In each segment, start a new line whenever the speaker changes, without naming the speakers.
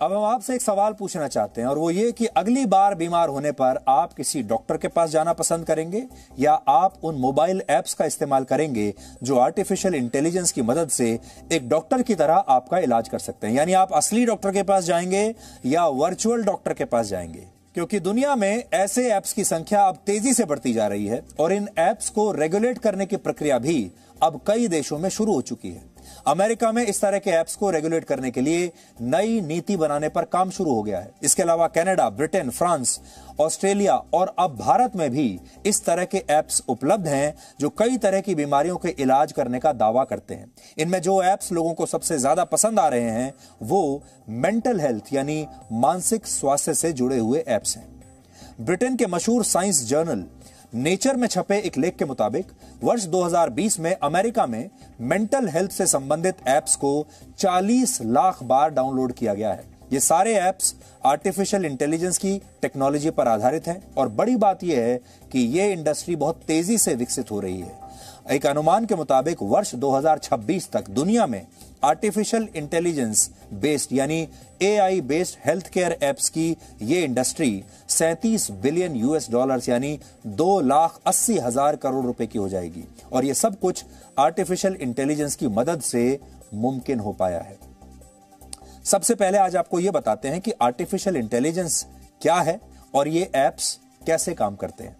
अब हम आपसे एक सवाल पूछना चाहते हैं और वो ये कि अगली बार बीमार होने पर आप किसी डॉक्टर के पास जाना पसंद करेंगे या आप उन मोबाइल ऐप्स का इस्तेमाल करेंगे जो आर्टिफिशियल इंटेलिजेंस की मदद से एक डॉक्टर की तरह आपका इलाज कर सकते हैं। यानी आप असली डॉक्टर के पास जाएंगे या वर्चुअल डॉक्टर के पास जाएंगे, क्योंकि दुनिया में ऐसे ऐप्स की संख्या अब तेजी से बढ़ती जा रही है और इन ऐप्स को रेगुलेट करने की प्रक्रिया भी अब कई देशों में शुरू हो चुकी है। अमेरिका में इस तरह के ऐप्स को रेगुलेट करने के लिए नई नीति बनाने पर काम शुरू हो गया है। इसके अलावा कनाडा, ब्रिटेन, फ्रांस, ऑस्ट्रेलिया और अब भारत में भी इस तरह के ऐप्स उपलब्ध हैं जो कई तरह की बीमारियों के इलाज करने का दावा करते हैं। इनमें जो ऐप्स लोगों को सबसे ज्यादा पसंद आ रहे हैं वो मेंटल हेल्थ यानी मानसिक स्वास्थ्य से जुड़े हुए ऐप्स हैं। ब्रिटेन के मशहूर साइंस जर्नल नेचर में छपे एक लेख के मुताबिक वर्ष 2020 में अमेरिका में मेंटल हेल्थ से संबंधित ऐप्स को 40 लाख बार डाउनलोड किया गया है। ये सारे ऐप्स आर्टिफिशियल इंटेलिजेंस की टेक्नोलॉजी पर आधारित हैं और बड़ी बात यह है कि ये इंडस्ट्री बहुत तेजी से विकसित हो रही है। एक अनुमान के मुताबिक वर्ष 2026 तक दुनिया में आर्टिफिशियल इंटेलिजेंस बेस्ड यानी AI based health care apps की ये इंडस्ट्री 37 बिलियन यूएस डॉलर्स यानी 2,80,000 करोड़ रुपए की हो जाएगी और ये सब कुछ आर्टिफिशियल इंटेलिजेंस की मदद से मुमकिन हो पाया है। सबसे पहले आज आपको यह बताते हैं कि आर्टिफिशियल इंटेलिजेंस क्या है और ये एप्स कैसे काम करते हैं।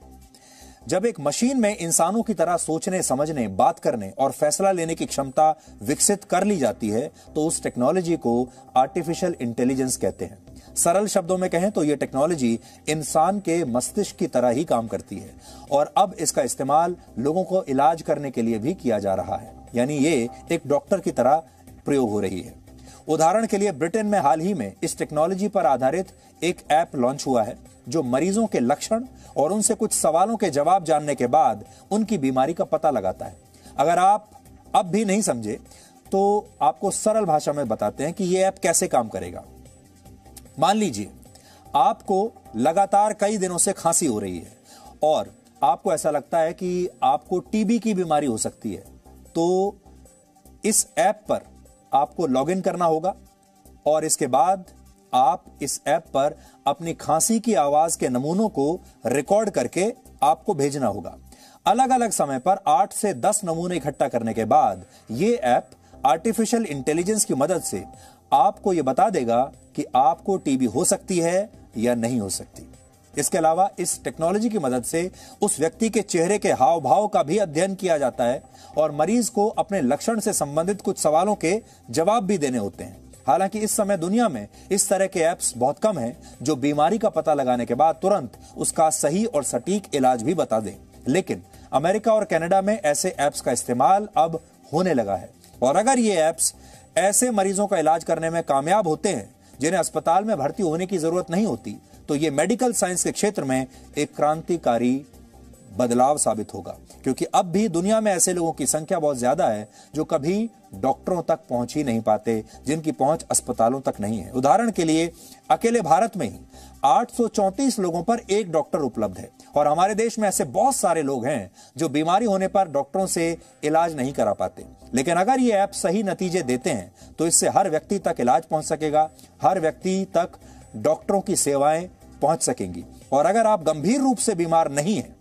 जब एक मशीन में इंसानों की तरह सोचने, समझने, बात करने और फैसला लेने की क्षमता विकसित कर ली जाती है तो उस टेक्नोलॉजी को आर्टिफिशियल इंटेलिजेंस कहते हैं। सरल शब्दों में कहें तो यह टेक्नोलॉजी इंसान के मस्तिष्क की तरह ही काम करती है और अब इसका इस्तेमाल लोगों को इलाज करने के लिए भी किया जा रहा है, यानी ये एक डॉक्टर की तरह प्रयोग हो रही है। उदाहरण के लिए ब्रिटेन में हाल ही में इस टेक्नोलॉजी पर आधारित एक ऐप लॉन्च हुआ है जो मरीजों के लक्षण और उनसे कुछ सवालों के जवाब जानने के बाद उनकी बीमारी का पता लगाता है। अगर आप अब भी नहीं समझे तो आपको सरल भाषा में बताते हैं कि यह ऐप कैसे काम करेगा। मान लीजिए आपको लगातार कई दिनों से खांसी हो रही है और आपको ऐसा लगता है कि आपको टीबी की बीमारी हो सकती है, तो इस ऐप पर आपको लॉगिन करना होगा और इसके बाद आप इस ऐप पर अपनी खांसी की आवाज के नमूनों को रिकॉर्ड करके आपको भेजना होगा। अलग अलग समय पर 8 से 10 नमूने इकट्ठा करने के बाद यह ऐप आर्टिफिशियल इंटेलिजेंस की मदद से आपको यह बता देगा कि आपको टीबी हो सकती है या नहीं हो सकती। इसके अलावा इस टेक्नोलॉजी की मदद से उस व्यक्ति के चेहरे के हाव भाव का भी अध्ययन किया जाता है और मरीज को अपने लक्षण से संबंधित कुछ सवालों के जवाब भी देने होते हैं। हालांकि इस समय दुनिया में इस तरह के ऐप्स बहुत कम हैं जो बीमारी का पता लगाने के बाद तुरंत उसका सही और सटीक इलाज भी बता दें, लेकिन अमेरिका और कनाडा में ऐसे ऐप्स का इस्तेमाल अब होने लगा है और अगर ये ऐप्स ऐसे मरीजों का इलाज करने में कामयाब होते हैं जिन्हें अस्पताल में भर्ती होने की जरूरत नहीं होती, तो ये मेडिकल साइंस के क्षेत्र में एक क्रांतिकारी बदलाव साबित होगा, क्योंकि अब भी दुनिया में ऐसे लोगों की संख्या बहुत ज्यादा है जो कभी डॉक्टरों तक पहुंच ही नहीं पाते, जिनकी पहुंच अस्पतालों तक नहीं है। उदाहरण के लिए अकेले भारत में ही 834 लोगों पर एक डॉक्टर उपलब्ध है और हमारे देश में ऐसे बहुत सारे लोग हैं जो बीमारी होने पर डॉक्टरों से इलाज नहीं करा पाते। लेकिन अगर ये ऐप सही नतीजे देते हैं तो इससे हर व्यक्ति तक इलाज पहुंच सकेगा, हर व्यक्ति तक डॉक्टरों की सेवाएं पहुंच सकेंगी। और अगर आप गंभीर रूप से बीमार नहीं हैं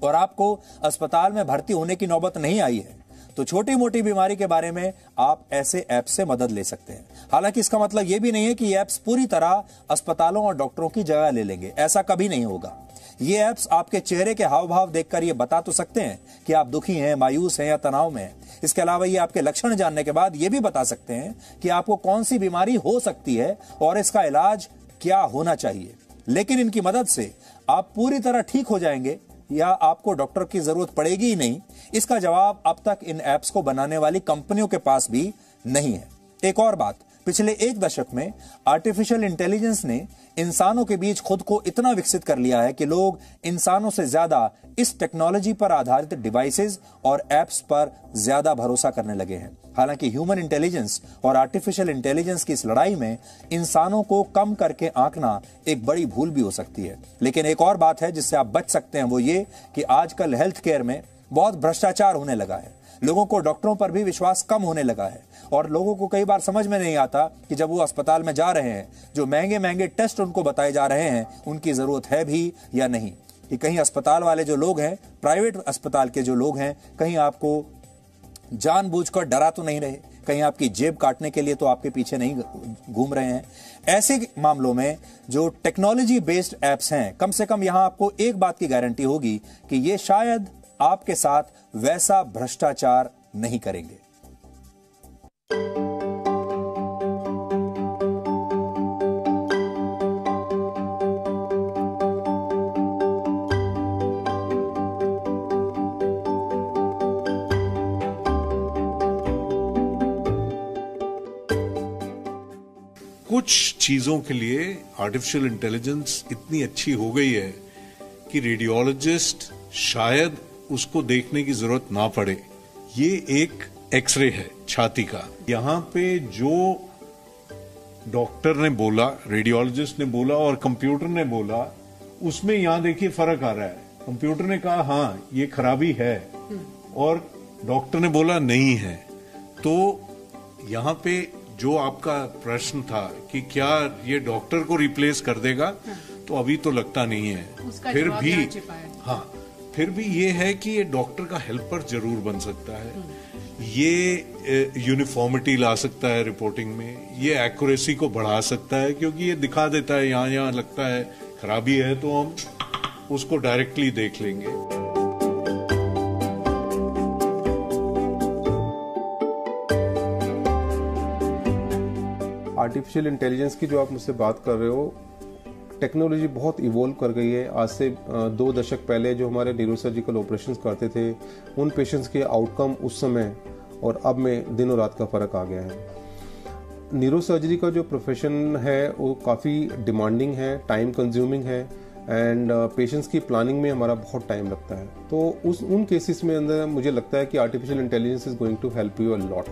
और आपको अस्पताल में भर्ती होने की नौबत नहीं आई है तो छोटी मोटी बीमारी के बारे में आप ऐसे ऐप से मदद ले सकते हैं। हालांकि इसका मतलब यह भी नहीं है कि ये ऐप्स पूरी तरह अस्पतालों और डॉक्टरों की जगह ले लेंगे, ऐसा कभी नहीं होगा। ये ऐप्स आपके चेहरे के हाव भाव देखकर ये बता तो सकते हैं कि आप दुखी हैं, मायूस हैं या तनाव में हैं। इसके अलावा ये आपके लक्षण जानने के बाद ये भी बता सकते हैं कि आपको कौन सी बीमारी हो सकती है और इसका इलाज क्या होना चाहिए। लेकिन इनकी मदद से आप पूरी तरह ठीक हो जाएंगे या आपको डॉक्टर की जरूरत पड़ेगी ही नहीं, इसका जवाब अब तक इन ऐप्स को बनाने वाली कंपनियों के पास भी नहीं है। एक और बात, पिछले एक दशक में आर्टिफिशियल इंटेलिजेंस ने इंसानों के बीच खुद को इतना विकसित कर लिया है कि लोग इंसानों से ज्यादा इस टेक्नोलॉजी पर आधारित डिवाइसेस और एप्स पर ज्यादा भरोसा करने लगे हैं। हालांकि ह्यूमन इंटेलिजेंस और आर्टिफिशियल इंटेलिजेंस की इस लड़ाई में इंसानों को कम करके आंकना एक बड़ी भूल भी हो सकती है। लेकिन एक और बात है जिससे आप बच सकते हैं, वो ये कि आजकल हेल्थ केयर में बहुत भ्रष्टाचार होने लगा है। लोगों को डॉक्टरों पर भी विश्वास कम होने लगा है और लोगों को कई बार समझ में नहीं आता कि जब वो अस्पताल में जा रहे हैं, जो महंगे महंगे टेस्ट उनको बताए जा रहे हैं, उनकी जरूरत है भी या नहीं। कि कहीं अस्पताल वाले जो लोग हैं, प्राइवेट अस्पताल के जो लोग हैं, कहीं आपको जानबूझकर डरा तो नहीं रहे, कहीं आपकी जेब काटने के लिए तो आपके पीछे नहीं घूम रहे हैं। ऐसे मामलों में जो टेक्नोलॉजी बेस्ड एप्स हैं, कम से कम यहां आपको एक बात की गारंटी होगी कि ये शायद आपके साथ वैसा भ्रष्टाचार नहीं करेंगे।
कुछ चीजों के लिए आर्टिफिशियल इंटेलिजेंस इतनी अच्छी हो गई है कि रेडियोलॉजिस्ट शायद उसको देखने की जरूरत ना पड़े। ये एक एक्सरे है छाती का। यहाँ पे जो डॉक्टर ने बोला, रेडियोलॉजिस्ट ने बोला और कंप्यूटर ने बोला, उसमें यहाँ देखिए फर्क आ रहा है। कंप्यूटर ने कहा हाँ ये खराबी है और डॉक्टर ने बोला नहीं है। तो यहाँ पे जो आपका प्रश्न था कि क्या ये डॉक्टर को रिप्लेस कर देगा, तो अभी तो लगता नहीं है। फिर भी फिर भी ये है कि ये डॉक्टर का हेल्पर जरूर बन सकता है। ये यूनिफॉर्मिटी ला सकता है रिपोर्टिंग में, ये एक्यूरेसी को बढ़ा सकता है, क्योंकि ये दिखा देता है यहाँ यहाँ लगता है खराबी है तो हम उसको डायरेक्टली देख लेंगे।
आर्टिफिशियल इंटेलिजेंस की जो आप मुझसे बात कर रहे हो, टेक्नोलॉजी बहुत इवॉल्व कर गई है। आज से 2 दशक पहले जो हमारे न्यूरोसर्जिकल ऑपरेशंस करते थे, उन पेशेंट्स के आउटकम उस समय और अब में दिनों रात का फ़र्क आ गया है। न्यूरोसर्जरी का जो प्रोफेशन है वो काफ़ी डिमांडिंग है, टाइम कंज्यूमिंग है एंड पेशेंट्स की प्लानिंग में हमारा बहुत टाइम लगता है। तो उन केसेस में अंदर मुझे लगता है कि artificial intelligence is going to help you a lot.